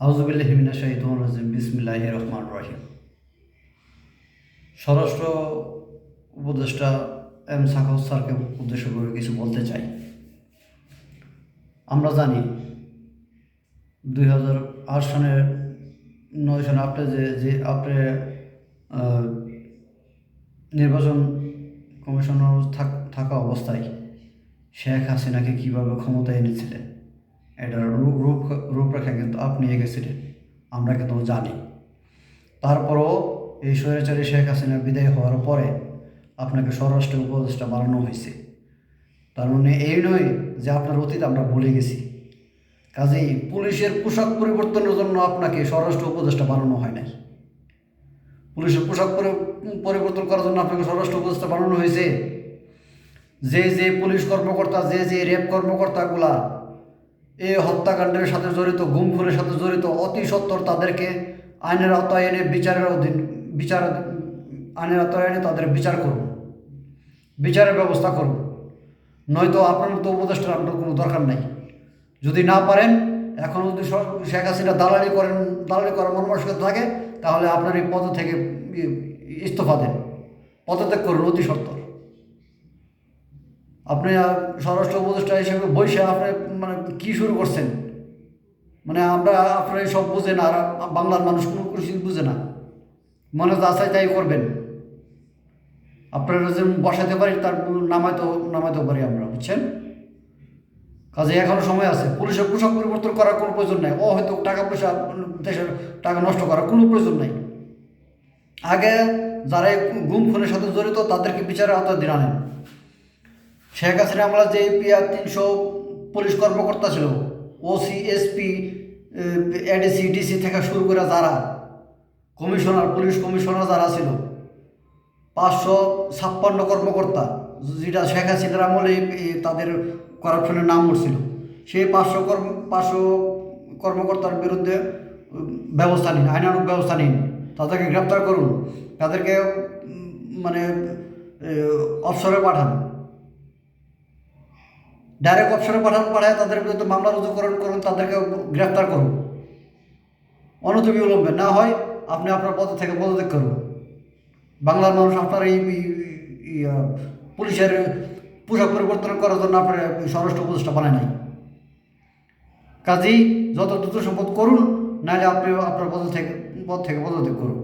আউযুবিল্লাহি মিনাশ শাইতানির রাজিম বিসমিল্লাহির রহমানির রহিম। স্বরাষ্ট্র উপদেষ্টা এম সাখাওয়াত স্যারকে উদ্দেশ্য করে কিছু বলতে চাই। আমরা জানি 2008 সনের 9 সনে আপনি আপনি নির্বাচন কমিশনার থাকা অবস্থায় শেখ হাসিনাকে কীভাবে ক্ষমতায় এনেছিলেন, এটার রূপরেখা কিন্তু আপনি এঁকেছিলেন, আমরা কিন্তু জানি। তারপরও এই স্বৈরাচারী শেখ হাসিনা বিদায় হওয়ার পরে আপনাকে স্বরাষ্ট্র উপদেষ্টা বানানো হয়েছে। তার মানে এই নয় যে আপনার অতীত আমরা ভুলে গেছি। কাজেই পুলিশের পোশাক পরিবর্তনের জন্য আপনাকে স্বরাষ্ট্র উপদেষ্টা বানানো হয় নাই। পুলিশের পোশাক পরিবর্তন করার জন্য আপনাকে স্বরাষ্ট্র উপদেষ্টা বানানো হয়েছে। যে পুলিশ কর্মকর্তা, যে রেপ কর্মকর্তাগুলা এই হত্যাকাণ্ডের সাথে জড়িত, গুম খুনের সাথে জড়িত, অতি সত্বর তাদেরকে আইনের আওতায় এনে আইনের আওতায় এনে তাদের বিচার করুন, বিচারের ব্যবস্থা করুন। নয়তো আপনার মতো উপদেষ্টার আপনার কোনো দরকার নাই। যদি না পারেন, এখন যদি শেখ হাসিনা দালালি করার মনমানসিকতা থাকে, তাহলে আপনার এই পদ থেকে ইস্তফা দেন, পদত্যাগ করুন অতি সত্বর। আপনি স্বরাষ্ট্র উপদেষ্টা হিসেবে বৈশা আপনি মানে কী শুরু করছেন? মানে আপনারা সব বুঝে না, আর বাংলার মানুষ কোনো কিছু বুঝে না, মনে যাচাই তাই করবেন। আপনারা যে বসাতে পারি তার নামাইতেও পারি আমরা, বুঝছেন? কাজে এখনও সময় আছে। পুলিশের পোশাক পরিবর্তন করার কোনো প্রয়োজন নাই। হয়তো টাকা পয়সা, দেশের টাকা নষ্ট করার কোনো প্রয়োজন নাই। আগে যারা গুম খুনের সাথে জড়িত তাদেরকে বিচারের আওতায় দিন আনেন। শেখ হাসিনা আমলা যে 300 পুলিশ কর্মকর্তা ছিল, ওসি, এসপি, এডিসি, ডিসি থেকে শুরু করে যারা পুলিশ কমিশনার যারা ছিল, 556 কর্মকর্তা, যেটা শেখ হাসিনার আমলে তাদের করাপশনের নাম উঠছিল, সেই 500 কর্মকর্তার বিরুদ্ধে ব্যবস্থা নিন, আইনানুগ ব্যবস্থা নিন, তাদেরকে গ্রেপ্তার করুন, তাদেরকে মানে অবসরে পাঠান, ডাইরেক্ট অবসরে পাঠায় তাদের বিরুদ্ধে মামলা রুজু করুন, তাদেরকে গ্রেপ্তার করুন অনতিবিলম্বে। না হয় আপনি আপনার পদ থেকে পদত্যাগ করুন। বাংলার মানুষ আপনার এই পুলিশের পোশাক পরিবর্তন করার জন্য আপনার স্বরাষ্ট্র উপদেষ্টা বানায় নাই। কাজেই যত দ্রুত সম্পদ করুন, নাহলে আপনি আপনার পদ থেকে পদত্যাগ করুন।